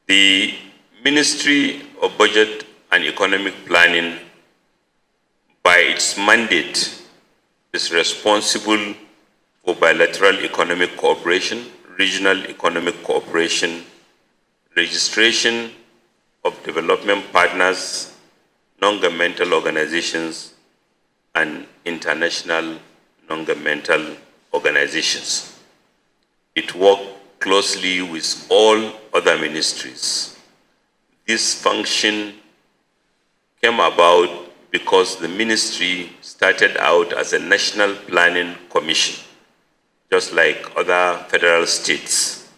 The Ministry of Budget and Economic Planning, by its mandate, is responsible for bilateral economic cooperation, regional economic cooperation, registration of development partners, non-governmental organizations, and international non-governmental organizations. It works closely with all other ministries. This function came about because the ministry started out as a national planning commission, just like other federal states,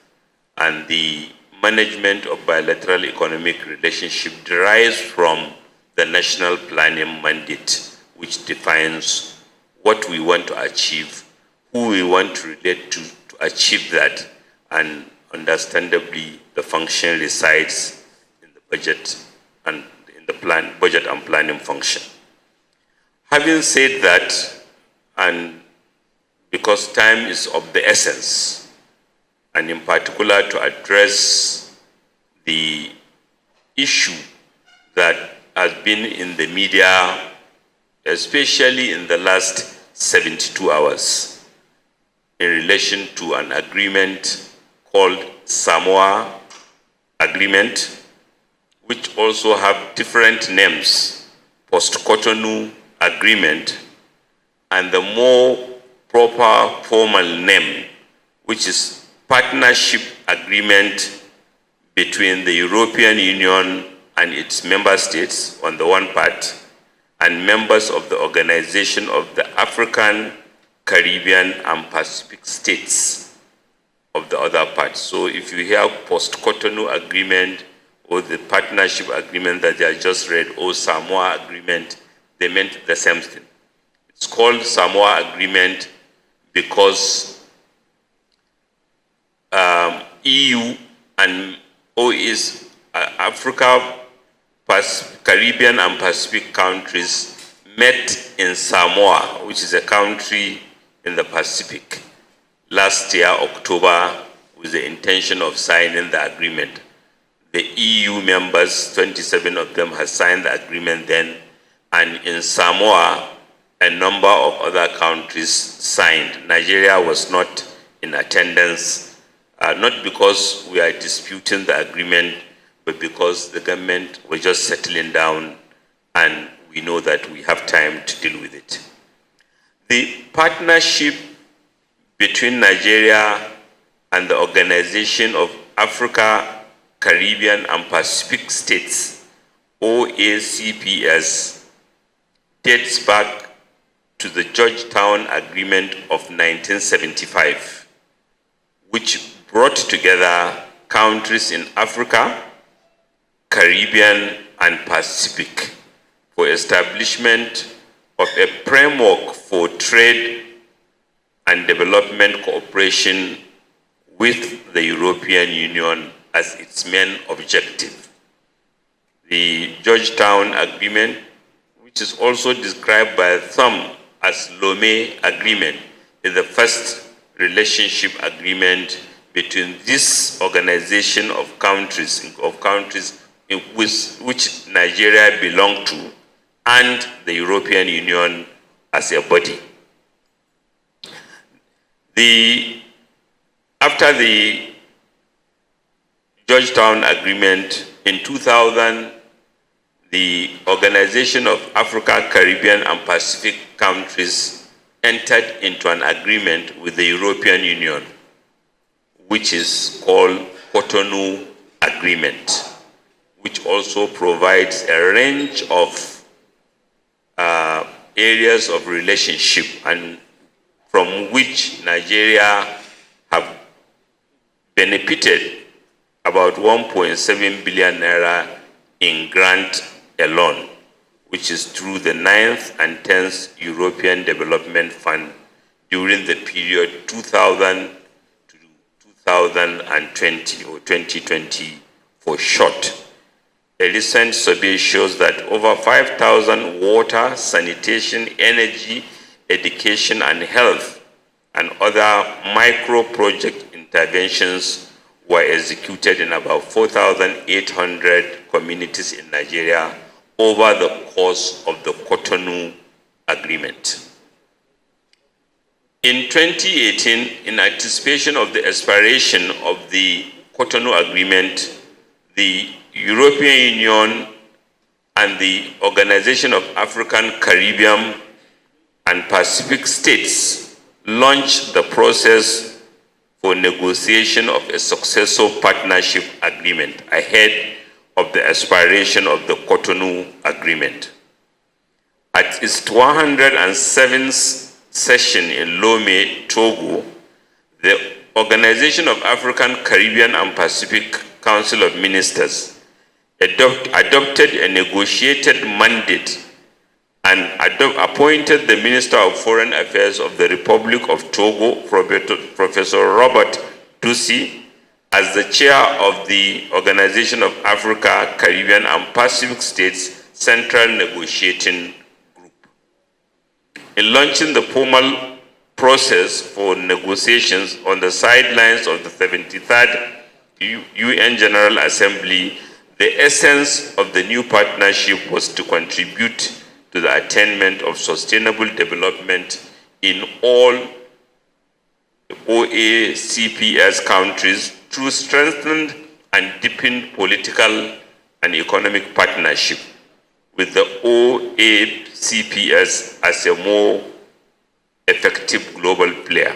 and the management of bilateral economic relationship derives from the national planning mandate, which defines what we want to achieve, who we want to relate to achieve that, and understandably, the function resides in the budget and in the budget and planning function. Having said that, and because time is of the essence, and in particular to address the issue that has been in the media, especially in the last 72 hours, in relation to an agreement called Samoa Agreement, which also have different names, Post-Cotonou Agreement, and the more proper formal name, which is Partnership Agreement between the European Union and its member states on the one part, and members of the Organization of the African, Caribbean, and Pacific States of the other part. So if you hear Post-Cotonou Agreement or the Partnership Agreement that I just read, or Samoa Agreement, they meant the same thing. It's called Samoa Agreement because EU and Africa, Caribbean and Pacific countries met in Samoa, which is a country in the Pacific, last year, October, with the intention of signing the agreement. The EU members, 27 of them, have signed the agreement then, and in Samoa, a number of other countries signed. Nigeria was not in attendance, not because we are disputing the agreement, but because the government was just settling down, and we know that we have time to deal with it. The partnership between Nigeria and the Organization of Africa, Caribbean, and Pacific States, OACPS, dates back to the Georgetown Agreement of 1975, which brought together countries in Africa, Caribbean, and Pacific for establishment of a framework for trade and development cooperation with the European Union as its main objective. The Georgetown Agreement, which is also described by some as Lomé Agreement, is the first relationship agreement between this organization of countries in which Nigeria belonged to and the European Union as a body. After the Georgetown Agreement in 2000, the Organization of Africa, Caribbean, and Pacific countries entered into an agreement with the European Union, which is called Cotonou Agreement, which also provides a range of areas of relationship, and from which Nigeria have benefited about 1.7 billion naira in grant alone, which is through the 9th and 10th European Development Fund during the period 2000 to 2020, or 2020 for short. A recent survey shows that over 5,000 water, sanitation, energy, education, and health, and other micro-project interventions were executed in about 4,800 communities in Nigeria over the course of the Cotonou Agreement. In 2018, in anticipation of the expiration of the Cotonou Agreement, the European Union and the Organization of African, Caribbean, and Pacific States launched the process for negotiation of a successor partnership agreement ahead of the expiration of the Cotonou Agreement. At its 107th session in Lomé, Togo, the Organization of African, Caribbean, and Pacific Council of Ministers adopted a negotiated mandate and appointed the Minister of Foreign Affairs of the Republic of Togo, Professor Robert Ducy, as the chair of the Organization of Africa, Caribbean, and Pacific States Central Negotiating Group. In launching the formal process for negotiations on the sidelines of the 73rd UN General Assembly, the essence of the new partnership was to contribute to the attainment of sustainable development in all OACPS countries through strengthened and deepened political and economic partnership with the OACPS as a more effective global player.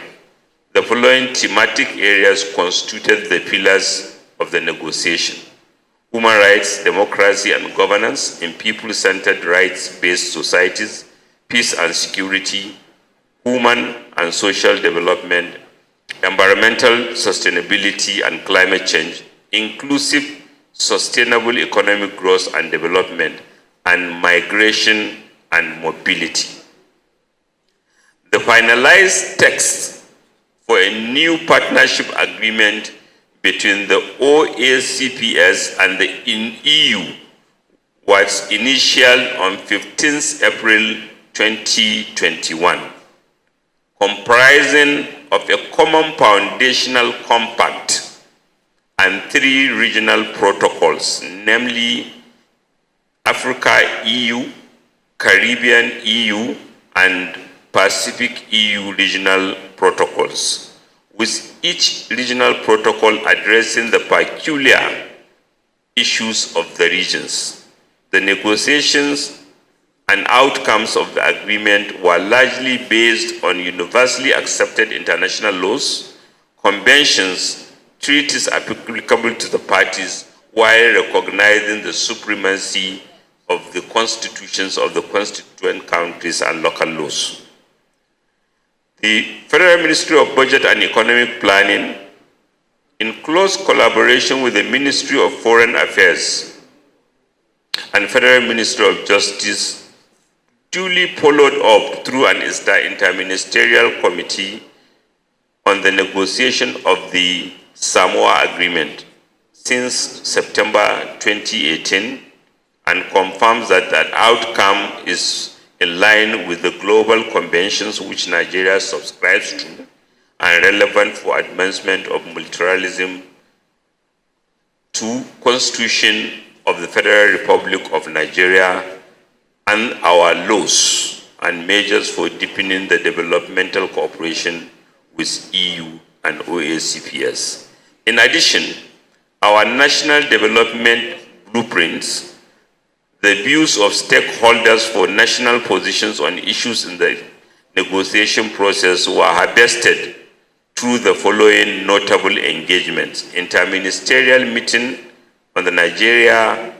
The following thematic areas constituted the pillars of the negotiation: human rights, democracy and governance in people-centered rights-based societies, peace and security, human and social development, environmental sustainability and climate change, inclusive sustainable economic growth and development, and migration and mobility. The finalized text for a new partnership agreement between the OACPS and the EU was initialed on 15th April 2021, comprising of a common foundational compact and 3 regional protocols, namely Africa EU, Caribbean EU, and Pacific EU regional protocols, with each regional protocol addressing the peculiar issues of the regions. The negotiations and outcomes of the agreement were largely based on universally accepted international laws, conventions, treaties applicable to the parties, while recognizing the supremacy of the constitutions of the constituent countries and local laws. The Federal Ministry of Budget and Economic Planning, in close collaboration with the Ministry of Foreign Affairs and Federal Ministry of Justice, duly followed up through an interministerial committee on the negotiation of the Samoa Agreement since September 2018, and confirms that that outcome is in line with the global conventions which Nigeria subscribes to and relevant for advancement of multilateralism, to Constitution of the Federal Republic of Nigeria and our laws and measures for deepening the developmental cooperation with EU and OACPS. In addition, our national development blueprints, the views of stakeholders for national positions on issues in the negotiation process were harvested through the following notable engagements: interministerial meeting on the Nigeria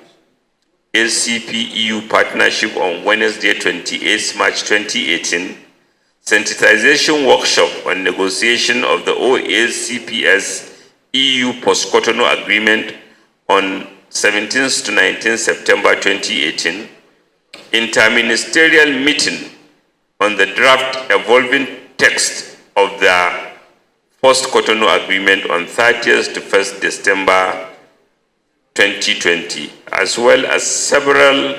ACP-EU partnership on Wednesday, 28 March 2018, sensitization workshop on negotiation of the OACPS EU post-Cotonou agreement on 17th to 19th September 2018, interministerial meeting on the draft evolving text of the post-Cotonou agreement on 30th to 1st December 2020, as well as several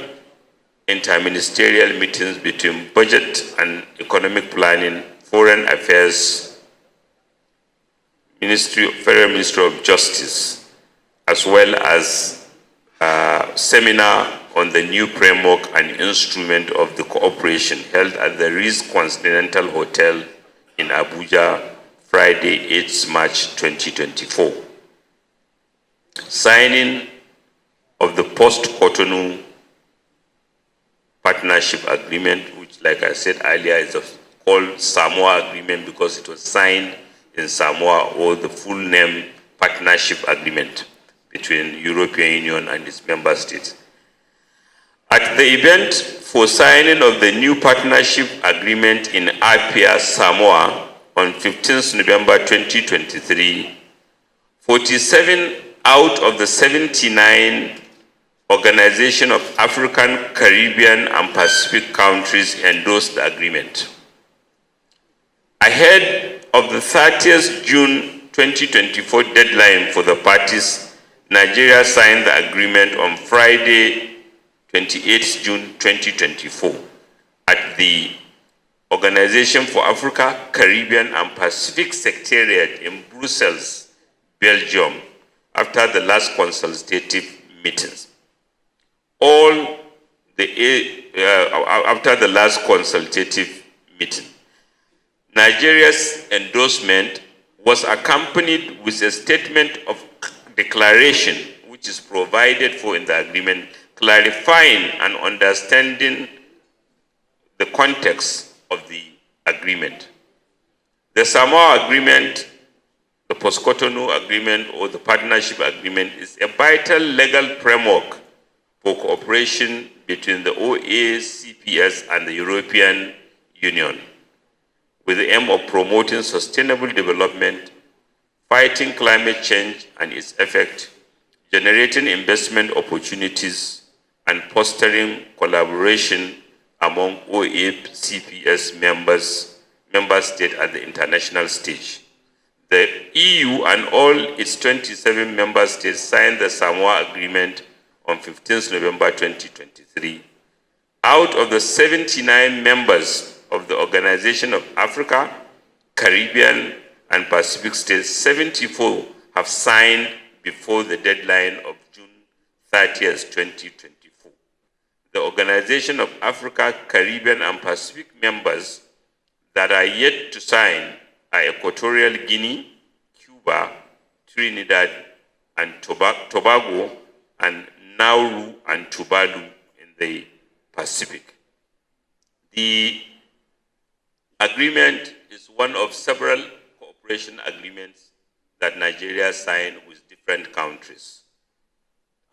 interministerial meetings between budget and economic planning, foreign affairs Federal Ministry of Justice, as well as a seminar on the new framework and instrument of the cooperation held at the Ritz Continental Hotel in Abuja, Friday, 8th March 2024. Signing of the post-Cotonou partnership agreement, which, like I said earlier, is called Samoa agreement because it was signed in Samoa, or the full name partnership agreement between European Union and its member states. At the event for signing of the new partnership agreement in Apia, Samoa, on 15th November 2023, 47 out of the 79 Organization of African, Caribbean, and Pacific countries endorsed the agreement. Ahead of the 30th June 2024 deadline for the parties, Nigeria signed the agreement on Friday, 28th June 2024 at the Organization for Africa, Caribbean, and Pacific Secretariat in Brussels, Belgium, after the last consultative meetings. After the last consultative meeting, Nigeria's endorsement was accompanied with a statement of declaration, which is provided for in the agreement, clarifying and understanding the context of the agreement. The Samoa agreement, the post-Cotonou agreement, or the partnership agreement is a vital legal framework for cooperation between the OACPS and the European Union, with the aim of promoting sustainable development, fighting climate change and its effect, generating investment opportunities, and fostering collaboration among OACPS member states at the international stage. The EU and all its 27 member states signed the Samoa Agreement on 15th November 2023. Out of the 79 members of the Organization of Africa, Caribbean, and Pacific states, 74 have signed before the deadline of June 30th, 2024. The Organization of Africa, Caribbean, and Pacific members that are yet to sign are Equatorial Guinea, Cuba, Trinidad and Tobago, and Nauru and Tuvalu in the Pacific. The agreement is one of several cooperation agreements that Nigeria signed with different countries.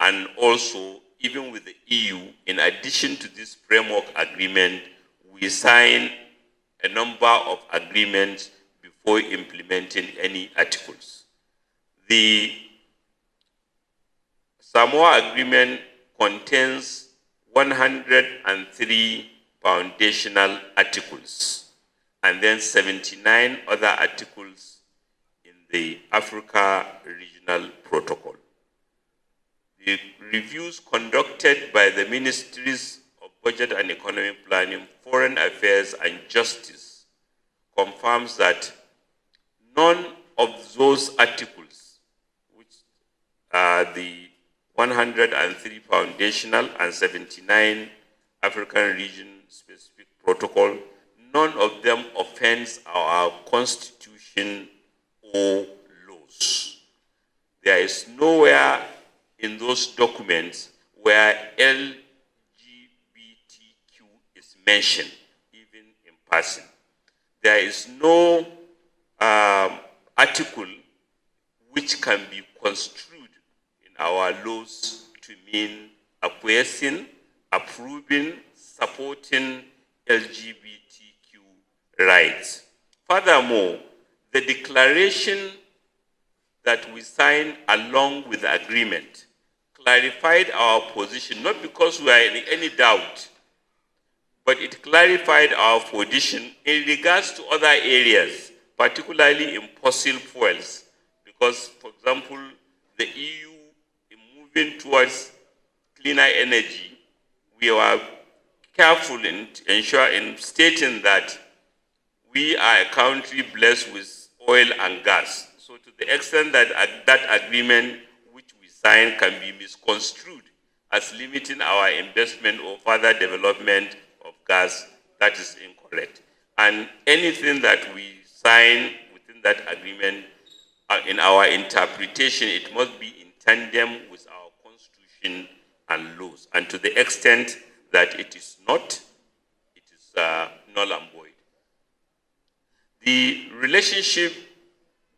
And also, even with the EU, in addition to this framework agreement, we sign a number of agreements before implementing any articles. The Samoa Agreement contains 103 foundational articles and then 79 other articles in the Africa Regional Protocol. The reviews conducted by the Ministries of Budget and Economic Planning, Foreign Affairs, and Justice confirms that none of those articles, which are the 103 foundational and 79 African region-specific protocol, none of them offends our constitution or laws. There is nowhere in those documents where LGBTQ is mentioned, even in passing. There is no article which can be construed in our laws to mean acquiescing, approving, supporting LGBTQ rights. Furthermore, the declaration that we signed along with the agreement clarified our position, not because we are in any doubt, but it clarified our position in regards to other areas, particularly in fossil fuels, because, for example, the EU in moving towards cleaner energy, we were careful in stating that we are a country blessed with oil and gas. So So to the extent that that agreement which we sign can be misconstrued as limiting our investment or further development of gas, that is incorrect. And anything that we sign within that agreement, in our interpretation, it must be in tandem with our constitution and laws. And to the extent that it is not, it is null and void. The relationship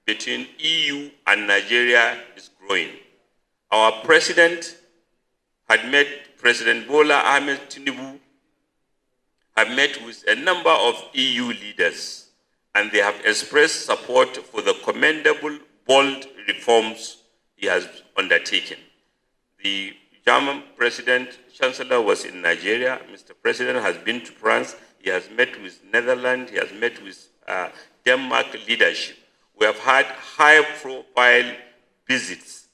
between EU and Nigeria is growing. Our president had met President Bola Ahmed Tinubu, had met with a number of EU leaders, and they have expressed support for the commendable, bold reforms he has undertaken. The German President, Chancellor, was in Nigeria. Mr. President has been to France. He has met with Netherlands. He has met with Denmark leadership. We have had high-profile visits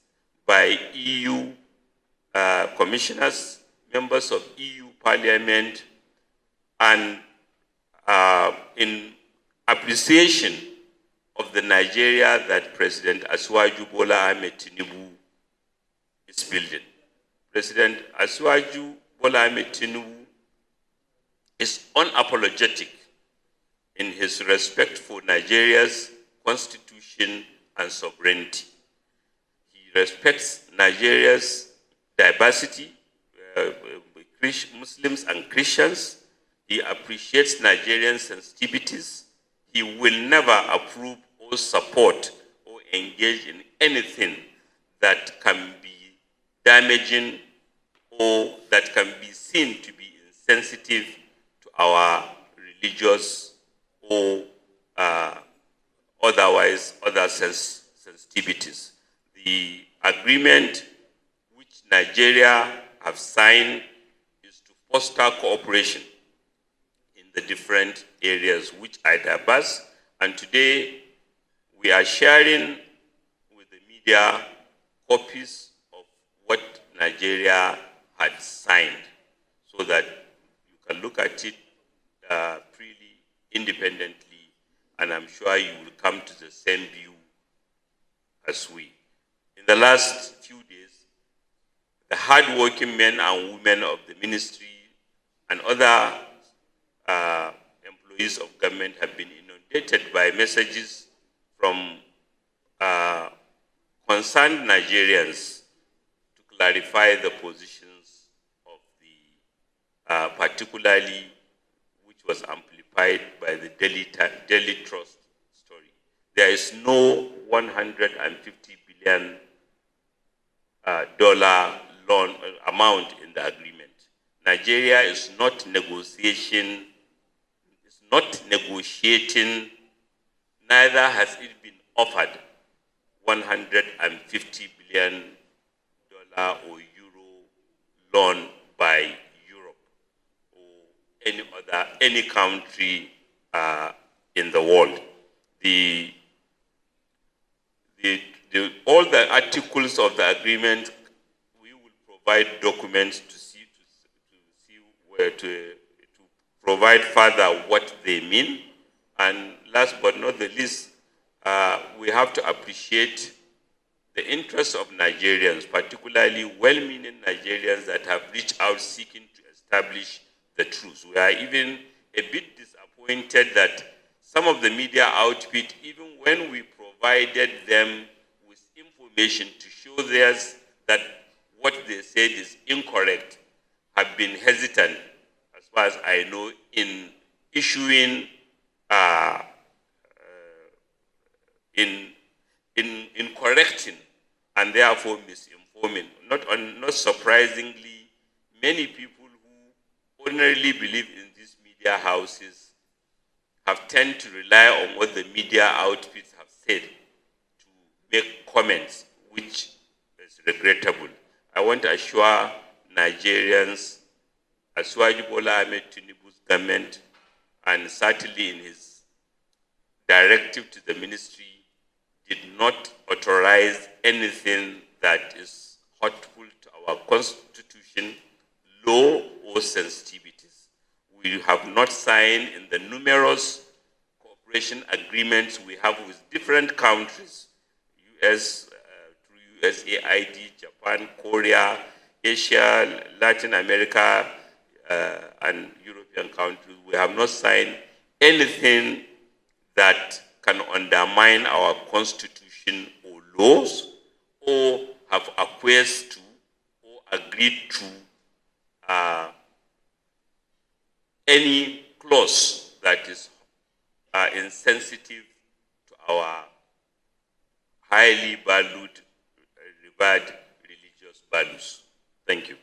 by EU commissioners, members of EU Parliament, and in appreciation of the Nigeria that President Asiwaju Bola Ahmed Tinubu is building. President Asiwaju Bola Ahmed Tinubu is unapologetic in his respect for Nigeria's constitution and sovereignty. He respects Nigeria's diversity, Muslims and Christians. He appreciates Nigerian sensitivities. He will never approve or support or engage in anything that can be damaging or that can be seen to be insensitive to our religious or otherwise other sensitivities. The agreement which Nigeria have signed is to foster cooperation in the different areas which are diverse, and today we are sharing with the media copies of what Nigeria had signed so that you can look at it freely, independently, and I'm sure you will come to the same view as we. In the last few days, the hard-working men and women of the ministry and other employees of government have been inundated by messages from concerned Nigerians to clarify the positions of the, particularly which was amplified by the Daily Trust story. There is no $150 billion loan amount in the agreement. Nigeria is not negotiating, neither has it been offered $150 billion or euro loan by Europe or any country in the world. All the articles of the agreement, we will provide documents to provide further what they mean. And last but not the least, we have to appreciate the interests of Nigerians, particularly well-meaning Nigerians that have reached out seeking to establish the truth. We are even a bit disappointed that some of the media outfit, even when we provided them with information to show theirs that what they said is incorrect, have been hesitant, as far as I know, in issuing, in correcting and therefore misinforming. Not surprisingly, many people who ordinarily believe in these media houses have tended to rely on what the media outfits have said to make comments, which is regrettable. I want to assure Nigerians, Asiwaju Bola Ahmed Tinubu's government, and certainly in his directive to the ministry, did not authorize anything that is hurtful to our constitution, law, or sensitivities. We have not signed in the numerous cooperation agreements we have with different countries US, through USAID, Japan, Korea, Asia, Latin America, and European countries. We have not signed anything that can undermine our constitution or laws, or have acquiesced to or agreed to any clause that is insensitive to our highly valued, revered religious values. Thank you.